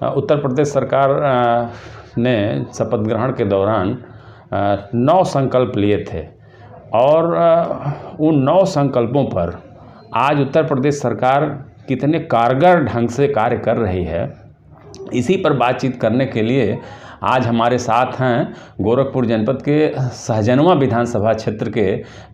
उत्तर प्रदेश सरकार ने शपथ ग्रहण के दौरान 9 संकल्प लिए थे और उन 9 संकल्पों पर आज उत्तर प्रदेश सरकार कितने कारगर ढंग से कार्य कर रही है, इसी पर बातचीत करने के लिए आज हमारे साथ हैं गोरखपुर जनपद के सहजनवा विधानसभा क्षेत्र के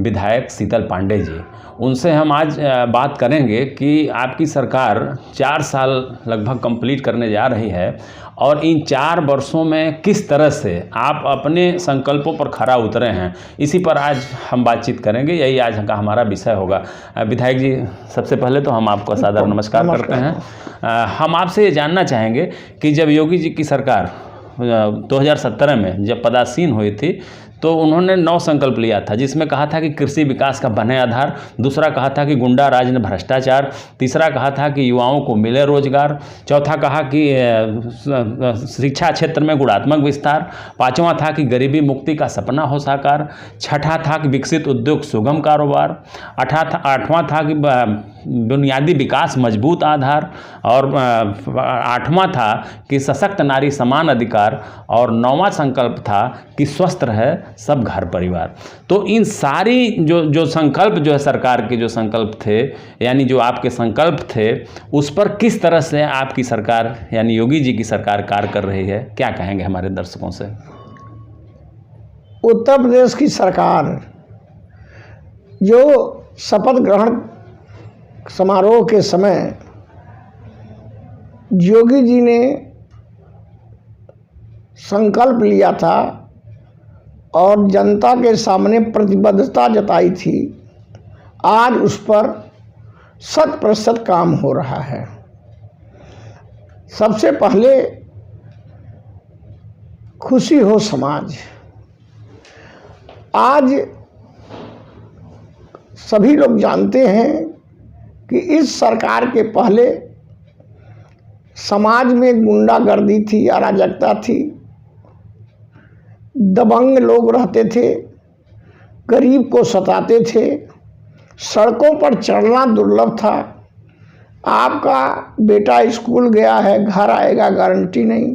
विधायक शीतल पांडे जी। उनसे हम आज बात करेंगे कि आपकी सरकार 4 साल लगभग कंप्लीट करने जा रही है और इन 4 वर्षों में किस तरह से आप अपने संकल्पों पर खरा उतरे हैं, इसी पर आज हम बातचीत करेंगे। यही आज का हमारा विषय होगा। विधायक जी, सबसे पहले तो हम आपका सादर नमस्कार करते हैं। हम आपसे ये जानना चाहेंगे कि जब योगी जी की सरकार 2017 में जब पदासीन हुई थी तो उन्होंने 9 संकल्प लिया था, जिसमें कहा था कि कृषि विकास का बने आधार, दूसरा कहा था कि गुंडा राज ने भ्रष्टाचार, तीसरा कहा था कि युवाओं को मिले रोजगार, चौथा कहा कि शिक्षा क्षेत्र में गुणात्मक विस्तार, पांचवा था कि गरीबी मुक्ति का सपना हो साकार, छठा था कि विकसित उद्योग सुगम कारोबार, आठवां था कि बुनियादी विकास मजबूत आधार, और 8वां था कि सशक्त नारी समान अधिकार, और 9वां संकल्प था कि स्वस्थ रहे सब घर परिवार। तो इन सारी जो संकल्प जो है सरकार के जो संकल्प थे, यानी जो आपके संकल्प थे, उस पर किस तरह से आपकी सरकार यानी योगी जी की सरकार कार्य कर रही है, क्या कहेंगे हमारे दर्शकों से? उत्तर प्रदेश की सरकार जो शपथ ग्रहण समारोह के समय योगी जी ने संकल्प लिया था और जनता के सामने प्रतिबद्धता जताई थी, आज उस पर 100% काम हो रहा है। सबसे पहले खुशी हो समाज। आज सभी लोग जानते हैं कि इस सरकार के पहले समाज में गुंडागर्दी थी, अराजकता थी, दबंग लोग रहते थे, गरीब को सताते थे, सड़कों पर चलना दुर्लभ था। आपका बेटा स्कूल गया है, घर आएगा गारंटी नहीं,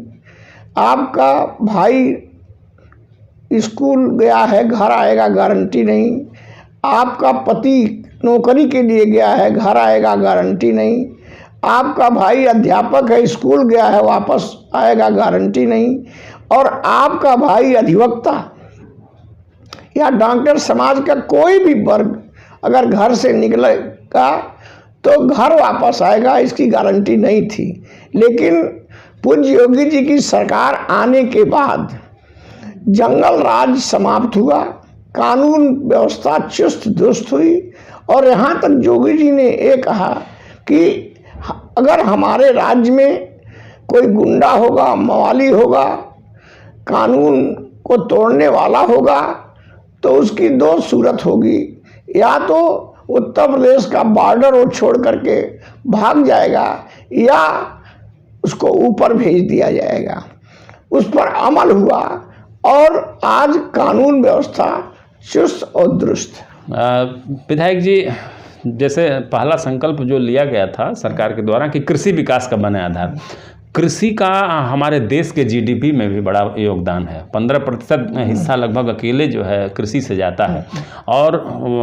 आपका भाई स्कूल गया है, घर आएगा गारंटी नहीं, आपका पति नौकरी के लिए गया है, घर आएगा गारंटी नहीं, आपका भाई अध्यापक है, स्कूल गया है, वापस आएगा गारंटी नहीं, और आपका भाई अधिवक्ता या डॉक्टर, समाज का कोई भी वर्ग अगर घर से निकलेगा तो घर वापस आएगा, इसकी गारंटी नहीं थी। लेकिन पूज्य योगी जी की सरकार आने के बाद जंगल राज समाप्त हुआ, कानून व्यवस्था चुस्त दुरुस्त हुई, और यहाँ तक योगी जी ने ये कहा कि अगर हमारे राज्य में कोई गुंडा होगा, मवाली होगा, कानून को तोड़ने वाला होगा, तो उसकी 2 सूरत होगी, या तो उत्तर प्रदेश का बॉर्डर वो छोड़ करके भाग जाएगा या उसको ऊपर भेज दिया जाएगा। उस पर अमल हुआ और आज कानून व्यवस्था चुस्त और दुरुस्त। विधायक जी, जैसे पहला संकल्प जो लिया गया था सरकार के द्वारा कि कृषि विकास का बने आधार, कृषि का हमारे देश के जीडीपी में भी बड़ा योगदान है। 15% हिस्सा लगभग अकेले जो है कृषि से जाता है। और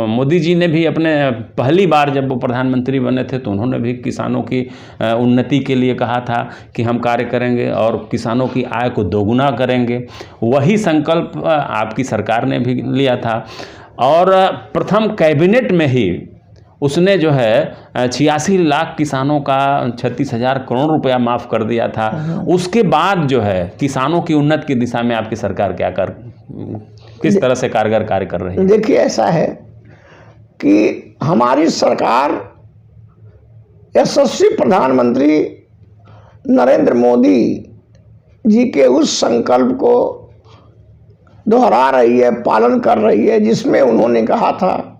मोदी जी ने भी अपने पहली बार जब वो प्रधानमंत्री बने थे तो उन्होंने भी किसानों की उन्नति के लिए कहा था कि हम कार्य करेंगे और किसानों की आय को दोगुना करेंगे। वही संकल्प आपकी सरकार ने भी लिया था और प्रथम कैबिनेट में ही उसने जो है 86 लाख किसानों का 36,000 करोड़ रुपया माफ़ कर दिया था। उसके बाद जो है किसानों की उन्नति की दिशा में आपकी सरकार किस तरह से कारगर कार्य कर रही है? देखिए, ऐसा है कि हमारी सरकार यशस्वी प्रधानमंत्री नरेंद्र मोदी जी के उस संकल्प को दोहरा रही है, पालन कर रही है, जिसमें उन्होंने कहा था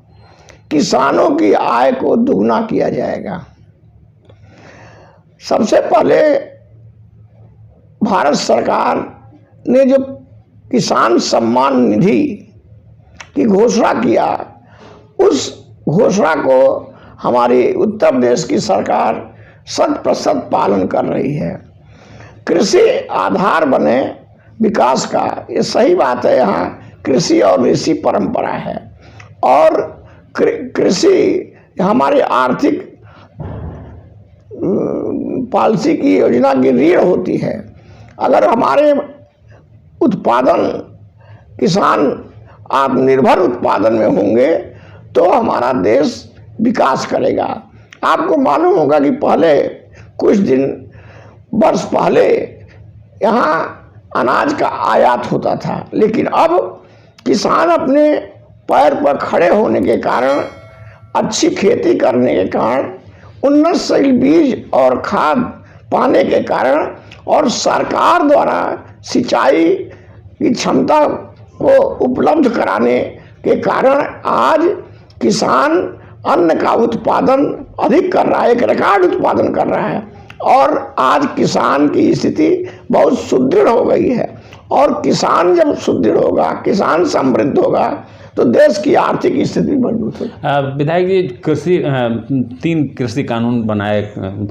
किसानों की आय को दुगना किया जाएगा। सबसे पहले भारत सरकार ने जो किसान सम्मान निधि की घोषणा किया, उस घोषणा को हमारी उत्तर प्रदेश की सरकार 100% पालन कर रही है। कृषि आधार बने विकास का, ये सही बात है। यहाँ कृषि और ऋषि परंपरा है और कृषि हमारी आर्थिक पॉलिसी की योजना की रीढ़ होती है। अगर हमारे उत्पादन किसान आत्मनिर्भर उत्पादन में होंगे तो हमारा देश विकास करेगा। आपको मालूम होगा कि पहले कुछ दिन वर्ष पहले यहाँ अनाज का आयात होता था, लेकिन अब किसान अपने पैर पर खड़े होने के कारण, अच्छी खेती करने के कारण, उन्नतशील बीज और खाद पाने के कारण और सरकार द्वारा सिंचाई की क्षमता को उपलब्ध कराने के कारण आज किसान अन्न का उत्पादन अधिक कर रहा है, एक रिकॉर्ड उत्पादन कर रहा है और आज किसान की स्थिति बहुत सुदृढ़ हो गई है। और किसान जब सुदृढ़ होगा, किसान समृद्ध होगा तो देश की आर्थिक स्थिति मजबूत होगी। विधायक जी, कृषि 3 कृषि कानून बनाए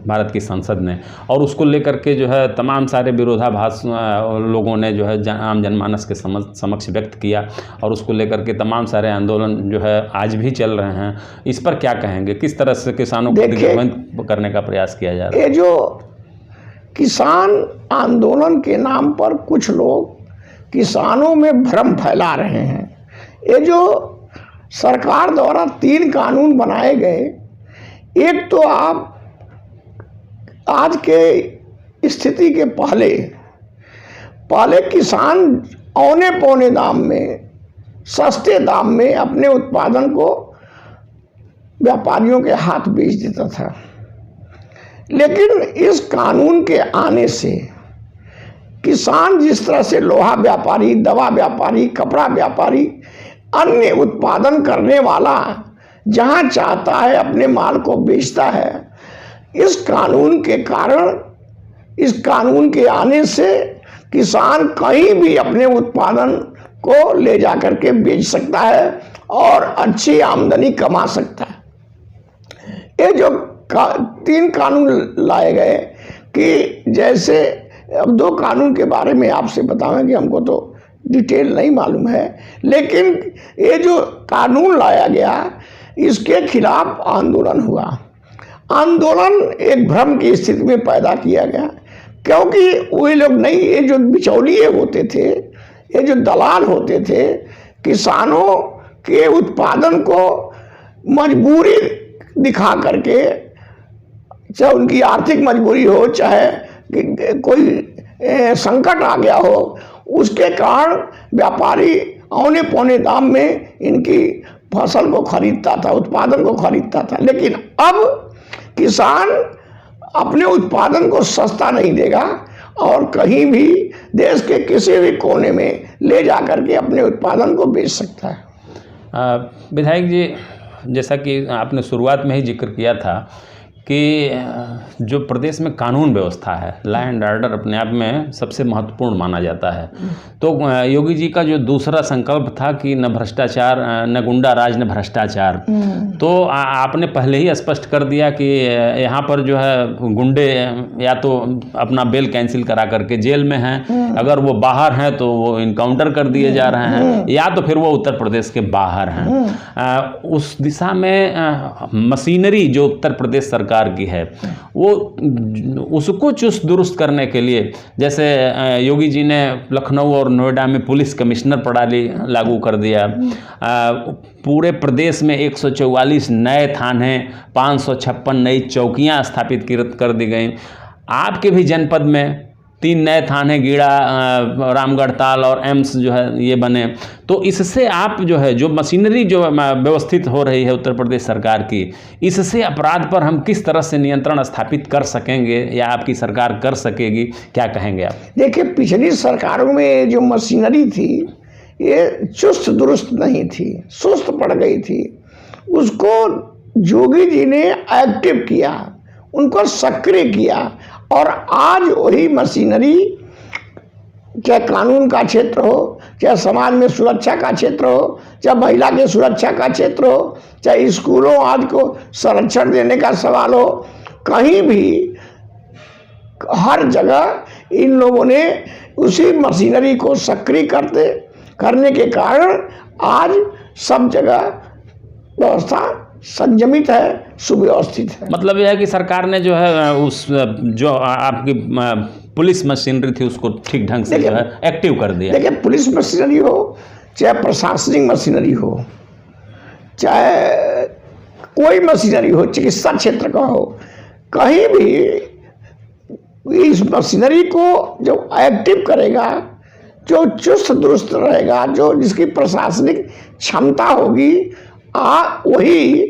भारत की संसद ने और उसको लेकर के जो है तमाम सारे विरोधाभास लोगों ने जो है आम जनमानस के समक्ष व्यक्त किया और उसको लेकर के तमाम सारे आंदोलन जो है आज भी चल रहे हैं। इस पर क्या कहेंगे? किस तरह से किसानों को दिग्भ्रमित करने का प्रयास किया जा रहा है? ये जो किसान आंदोलन के नाम पर कुछ लोग किसानों में भ्रम फैला रहे हैं, ये जो सरकार द्वारा 3 कानून बनाए गए, एक तो आप आज के स्थिति के पहले किसान औने पौने दाम में, सस्ते दाम में अपने उत्पादन को व्यापारियों के हाथ बेच देता था। लेकिन इस कानून के आने से किसान जिस तरह से लोहा व्यापारी, दवा व्यापारी, कपड़ा व्यापारी, अन्य उत्पादन करने वाला जहां चाहता है अपने माल को बेचता है, इस कानून के कारण, इस कानून के आने से किसान कहीं भी अपने उत्पादन को ले जाकर के बेच सकता है और अच्छी आमदनी कमा सकता है। ये जो 3 कानून लाए गए कि जैसे, अब 2 कानून के बारे में आपसे बताएं कि हमको तो डिटेल नहीं मालूम है, लेकिन ये जो कानून लाया गया इसके खिलाफ आंदोलन हुआ। आंदोलन एक भ्रम की स्थिति में पैदा किया गया, क्योंकि वे लोग नहीं, ये जो बिचौलिए होते थे, ये जो दलाल होते थे, किसानों के उत्पादन को मजबूरी दिखा करके, चाहे उनकी आर्थिक मजबूरी हो, चाहे कोई संकट आ गया हो, उसके कारण व्यापारी औने पौने दाम में इनकी फसल को खरीदता था, उत्पादन को खरीदता था। लेकिन अब किसान अपने उत्पादन को सस्ता नहीं देगा और कहीं भी देश के किसी भी कोने में ले जाकर के अपने उत्पादन को बेच सकता है। विधायक जी, जैसा कि आपने शुरुआत में ही जिक्र किया था कि जो प्रदेश में कानून व्यवस्था है, लॉ एंड ऑर्डर अपने आप में सबसे महत्वपूर्ण माना जाता है। तो योगी जी का जो दूसरा संकल्प था कि न भ्रष्टाचार, न गुंडा राज, न भ्रष्टाचार, तो आपने पहले ही स्पष्ट कर दिया कि यहाँ पर जो है गुंडे या तो अपना बेल कैंसिल करा करके जेल में हैं, अगर वो बाहर हैं तो वो इनकाउंटर कर दिए जा रहे हैं, या तो फिर वो उत्तर प्रदेश के बाहर हैं। उस दिशा में मशीनरी जो उत्तर प्रदेश सरकार की है, वो उसको चुस्त दुरुस्त करने के लिए, जैसे योगी जी ने लखनऊ और नोएडा में पुलिस कमिश्नर प्रणाली लागू कर दिया, पूरे प्रदेश में 144 नए थाने, 556 नई चौकियां स्थापित कर दी गई। आपके भी जनपद में 3 नए थाने, गीड़ा, रामगढ़ ताल और एम्स जो है ये बने। तो इससे आप जो है, जो मशीनरी जो व्यवस्थित हो रही है उत्तर प्रदेश सरकार की, इससे अपराध पर हम किस तरह से नियंत्रण स्थापित कर सकेंगे या आपकी सरकार कर सकेगी, क्या कहेंगे आप? देखिए, पिछली सरकारों में जो मशीनरी थी ये चुस्त दुरुस्त नहीं थी, सुस्त पड़ गई थी। उसको योगी जी ने एक्टिव किया, उनको सक्रिय किया और आज वही मशीनरी, चाहे कानून का क्षेत्र हो, चाहे समाज में सुरक्षा का क्षेत्र हो, चाहे महिला के सुरक्षा का क्षेत्र हो, चाहे स्कूलों आदि को संरक्षण देने का सवाल हो, कहीं भी हर जगह इन लोगों ने उसी मशीनरी को सक्रिय करने के कारण आज सब जगह व्यवस्था संयमित है, सुव्यवस्थित है। मतलब यह है कि सरकार ने जो है उस जो आपकी पुलिस मशीनरी थी उसको ठीक ढंग से जो है एक्टिव कर दिया। देखिए, पुलिस मशीनरी हो चाहे प्रशासनिक मशीनरी हो, चाहे कोई मशीनरी हो, चिकित्सा क्षेत्र का हो, कहीं भी इस मशीनरी को जो एक्टिव करेगा, जो चुस्त दुरुस्त रहेगा, जो जिसकी प्रशासनिक क्षमता होगी, वही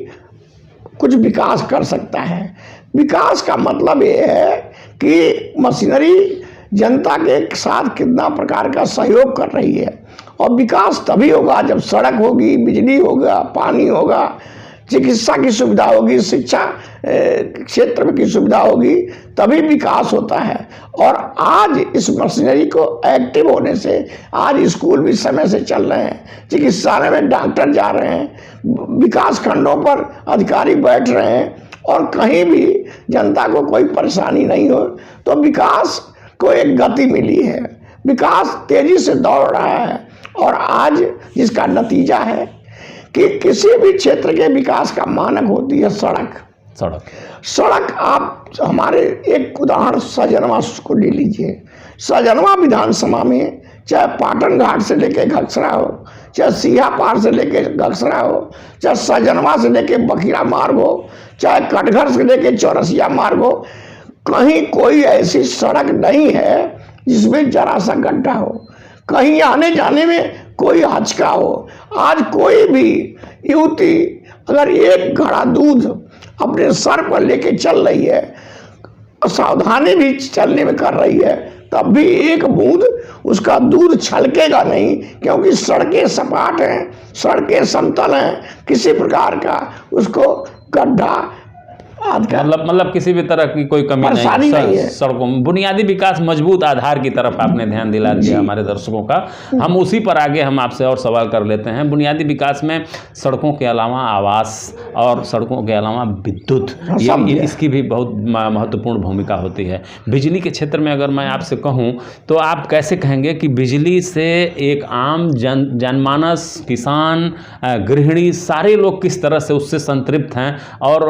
कुछ विकास कर सकता है। विकास का मतलब ये है कि मशीनरी जनता के साथ कितना प्रकार का सहयोग कर रही है, और विकास तभी होगा जब सड़क होगी, बिजली होगा, पानी होगा, चिकित्सा की सुविधा होगी, शिक्षा क्षेत्र में की सुविधा होगी, तभी विकास होता है। और आज इस मशीनरी को एक्टिव होने से आज स्कूल भी समय से चल रहे हैं, चिकित्सालय में डॉक्टर जा रहे हैं, विकास खंडों पर अधिकारी बैठ रहे हैं, और कहीं भी जनता को कोई परेशानी नहीं हो, तो विकास को एक गति मिली है, विकास तेजी से दौड़ रहा है। और आज जिसका नतीजा है कि किसी भी क्षेत्र के विकास का मानक होती है सड़क। आप हमारे एक उदाहरण सजनवा को ले लीजिए। सजनवा विधानसभा में चाहे पाटन घाट से लेके घगसरा हो, चाहे सिया पार से लेके घगसरा हो, चाहे सजनवा से लेके बखीरा मार्ग हो, चाहे कटघर से लेके चौरसिया मार्ग हो, कहीं कोई ऐसी सड़क नहीं है जिसमें जरा सा गड्ढा हो, कहीं आने जाने में कोई हचका हो। आज कोई भी युवती अगर एक घड़ा दूध अपने सर पर लेके चल रही है, सावधानी भी चलने में कर रही है, तब भी एक बूंद उसका दूध छलकेगा नहीं, क्योंकि सड़कें सपाट हैं, सड़कें समतल हैं, किसी प्रकार का उसको गड्ढा मतलब किसी भी तरह की कोई कमी नहीं है सड़कों में। बुनियादी विकास मजबूत आधार की तरफ आपने ध्यान दिला दिया हमारे दर्शकों का। हम उसी पर आगे हम आपसे और सवाल कर लेते हैं। बुनियादी विकास में सड़कों के अलावा आवास और सड़कों के अलावा विद्युत, ये इसकी भी बहुत महत्वपूर्ण भूमिका होती है। बिजली के क्षेत्र में अगर मैं आपसे कहूँ तो आप कैसे कहेंगे कि बिजली से एक आम जनमानस, किसान, गृहिणी, सारे लोग किस तरह से उससे संतृप्त हैं और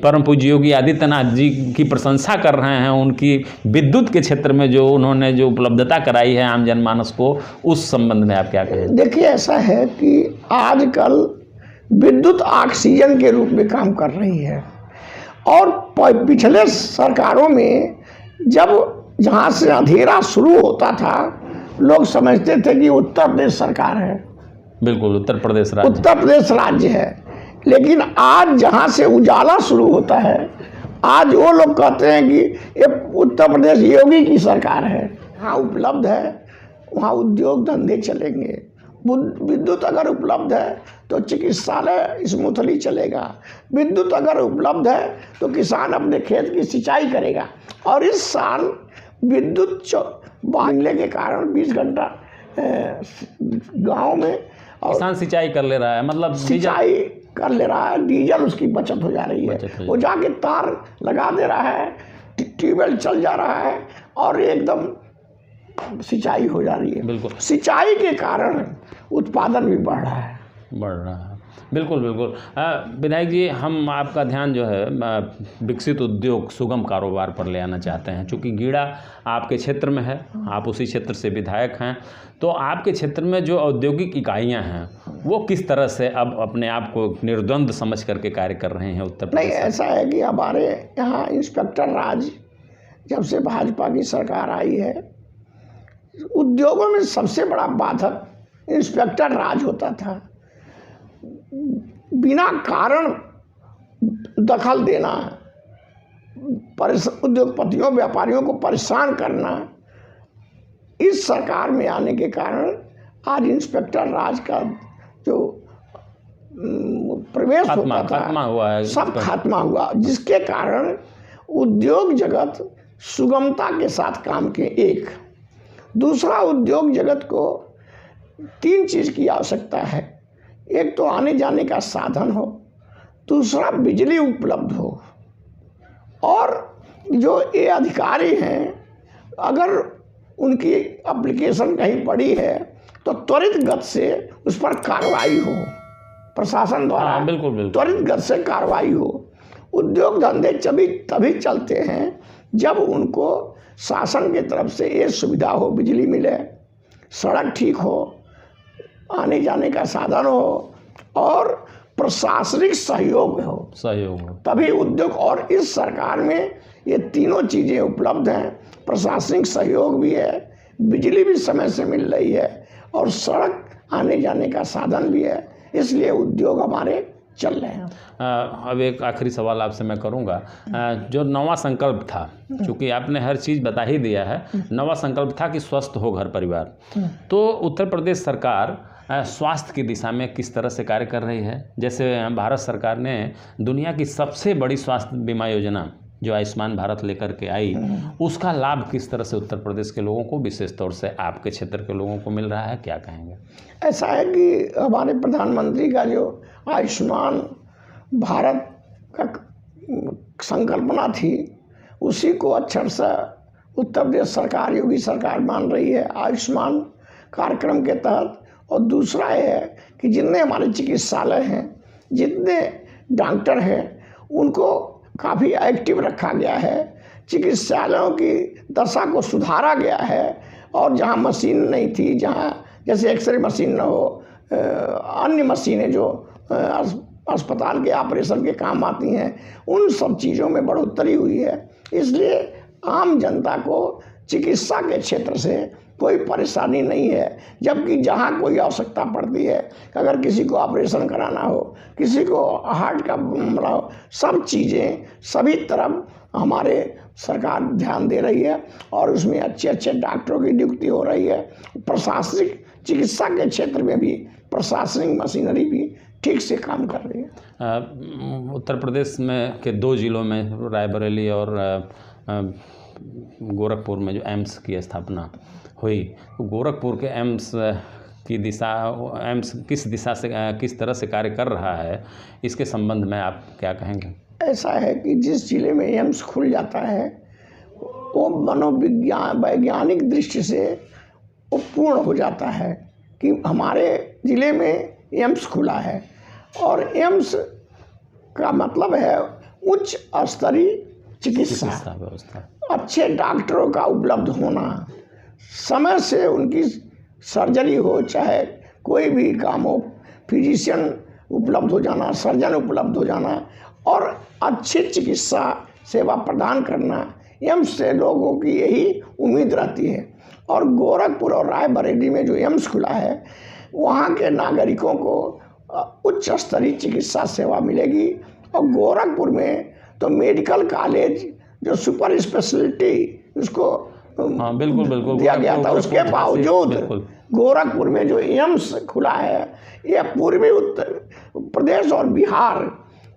परम पूज्य योगी आदित्यनाथ जी की प्रशंसा कर रहे हैं उनकी विद्युत के क्षेत्र में जो उन्होंने जो उपलब्धता कराई है आम जनमानस को, उस संबंध में आप क्या कहें? देखिए, ऐसा है कि आजकल विद्युत ऑक्सीजन के रूप में काम कर रही है, और पिछले सरकारों में जब जहाँ से अंधेरा शुरू होता था, लोग समझते थे कि उत्तर प्रदेश सरकार है। बिल्कुल, उत्तर प्रदेश राज्य है। लेकिन आज जहाँ से उजाला शुरू होता है, आज वो लोग कहते हैं कि ये उत्तर प्रदेश योगी की सरकार है। हाँ, उपलब्ध है, वहाँ उद्योग धंधे चलेंगे। विद्युत अगर उपलब्ध है तो चिकित्सालय स्मूथली चलेगा। विद्युत अगर उपलब्ध है तो किसान अपने खेत की सिंचाई करेगा। और इस साल विद्युत मिलने के कारण 20 घंटा गाँव में किसान सिंचाई कर ले रहा है, मतलब सिंचाई कर ले रहा है, डीजल उसकी बचत हो जा रही है। वो जाके तार लगा दे रहा है, ट्यूबवेल चल जा रहा है और एकदम सिंचाई हो जा रही है। बिल्कुल, सिंचाई के कारण उत्पादन भी बढ़ रहा है। बिल्कुल बिल्कुल। विधायक जी, हम आपका ध्यान जो है विकसित उद्योग, सुगम कारोबार पर ले आना चाहते हैं। चूँकि गीड़ा आपके क्षेत्र में है, आप उसी क्षेत्र से विधायक हैं, तो आपके क्षेत्र में जो औद्योगिक इकाइयां हैं वो किस तरह से अब अपने आप को निर्द्वंद समझ करके कार्य कर रहे हैं उत्तर प्रदेश? नहीं, ऐसा है कि हमारे यहाँ इंस्पेक्टर राज जब से भाजपा की सरकार आई है, उद्योगों में सबसे बड़ा बाधक इंस्पेक्टर राज होता था। बिना कारण दखल देना, उद्योगपतियों, व्यापारियों को परेशान करना, इस सरकार में आने के कारण आज इंस्पेक्टर राज का जो प्रवेश होता था, खात्मा हुआ है, सब खात्मा हुआ, जिसके कारण उद्योग जगत सुगमता के साथ काम के। एक दूसरा, उद्योग जगत को 3 चीज़ की आवश्यकता है। एक तो आने जाने का साधन हो, दूसरा बिजली उपलब्ध हो, और जो ये अधिकारी हैं अगर उनकी एप्लीकेशन कहीं पड़ी है तो त्वरित गति से उस पर कार्रवाई हो, प्रशासन द्वारा बिल्कुल बिल्कुल त्वरित गति से कार्रवाई हो। उद्योग धंधे तभी चलते हैं जब उनको शासन की तरफ से ये सुविधा हो, बिजली मिले, सड़क ठीक हो, आने जाने का साधन हो और प्रशासनिक सहयोग हो, तभी उद्योग। और इस सरकार में ये तीनों चीज़ें उपलब्ध हैं। प्रशासनिक सहयोग भी है, बिजली भी समय से मिल रही है और सड़क आने जाने का साधन भी है, इसलिए उद्योग हमारे चल रहे हैं। अब एक आखिरी सवाल आपसे मैं करूंगा। जो नवा संकल्प था, क्योंकि आपने हर चीज़ बता ही दिया है, नवा संकल्प था कि स्वस्थ हो घर परिवार, तो उत्तर प्रदेश सरकार स्वास्थ्य की दिशा में किस तरह से कार्य कर रही है? जैसे भारत सरकार ने दुनिया की सबसे बड़ी स्वास्थ्य बीमा योजना जो आयुष्मान भारत लेकर के आई, उसका लाभ किस तरह से उत्तर प्रदेश के लोगों को, विशेष तौर से आपके क्षेत्र के लोगों को मिल रहा है, क्या कहेंगे? ऐसा है कि हमारे प्रधानमंत्री का जो आयुष्मान भारत का संकल्पना थी, उसी को अक्षर से उत्तर प्रदेश सरकार, योगी सरकार मान रही है आयुष्मान कार्यक्रम के तहत। और दूसरा है कि जितने हमारे चिकित्सालय हैं, जितने डॉक्टर हैं, उनको काफ़ी एक्टिव रखा गया है, चिकित्सालयों की दशा को सुधारा गया है। और जहाँ मशीन नहीं थी, जहाँ जैसे एक्सरे मशीन न हो, अन्य मशीनें जो अस्पताल के ऑपरेशन के काम आती हैं, उन सब चीज़ों में बढ़ोतरी हुई है। इसलिए आम जनता को चिकित्सा के क्षेत्र से कोई परेशानी नहीं है। जबकि जहाँ कोई आवश्यकता पड़ती है, अगर किसी को ऑपरेशन कराना हो, किसी को हार्ट का मामला हो, सब चीज़ें सभी तरफ हमारे सरकार ध्यान दे रही है और उसमें अच्छे अच्छे डॉक्टरों की नियुक्ति हो रही है। प्रशासनिक चिकित्सा के क्षेत्र में भी प्रशासनिक मशीनरी भी ठीक से काम कर रही है। उत्तर प्रदेश में के 2 जिलों में, रायबरेली और गोरखपुर में जो एम्स की स्थापना हुई, तो गोरखपुर के एम्स की दिशा, एम्स किस तरह से कार्य कर रहा है, इसके संबंध में आप क्या कहेंगे? ऐसा है कि जिस जिले में एम्स खुल जाता है, वो मनोविज्ञान वैज्ञानिक दृष्टि से वो पूर्ण हो जाता है कि हमारे ज़िले में एम्स खुला है। और एम्स का मतलब है उच्च स्तरीय चिकित्सा व्यवस्था, अच्छे डॉक्टरों का उपलब्ध होना, समय से उनकी सर्जरी हो, चाहे कोई भी काम हो, फिजिशियन उपलब्ध हो जाना, सर्जन उपलब्ध हो जाना और अच्छी चिकित्सा सेवा प्रदान करना, एम्स से लोगों की यही उम्मीद रहती है। और गोरखपुर और रायबरेली में जो एम्स खुला है, वहाँ के नागरिकों को उच्च स्तरीय चिकित्सा सेवा मिलेगी। और गोरखपुर में तो मेडिकल कॉलेज जो सुपर स्पेशलिटी उसको बिल्कुल दिया गया था, उसके बावजूद गोरखपुर में जो एम्स खुला है, यह पूर्वी उत्तर प्रदेश और बिहार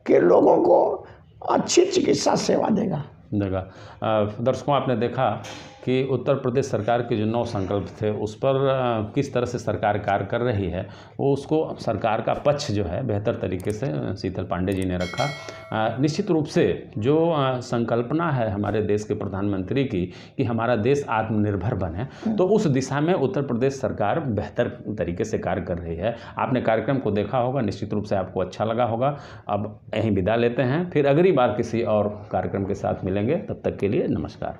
के लोगों को अच्छी चिकित्सा सेवा देगा। दर्शकों, आपने देखा कि उत्तर प्रदेश सरकार के जो 9 संकल्प थे, उस पर किस तरह से सरकार कार्य कर रही है, वो उसको सरकार का पक्ष जो है बेहतर तरीके से शीतल पांडे जी ने रखा। निश्चित रूप से जो संकल्पना है हमारे देश के प्रधानमंत्री की कि हमारा देश आत्मनिर्भर बने, तो उस दिशा में उत्तर प्रदेश सरकार बेहतर तरीके से कार्य कर रही है। आपने कार्यक्रम को देखा होगा, निश्चित रूप से आपको अच्छा लगा होगा। अब यहीं विदा लेते हैं, फिर अगली बार किसी और कार्यक्रम के साथ मिलेंगे। तब तक के लिए नमस्कार।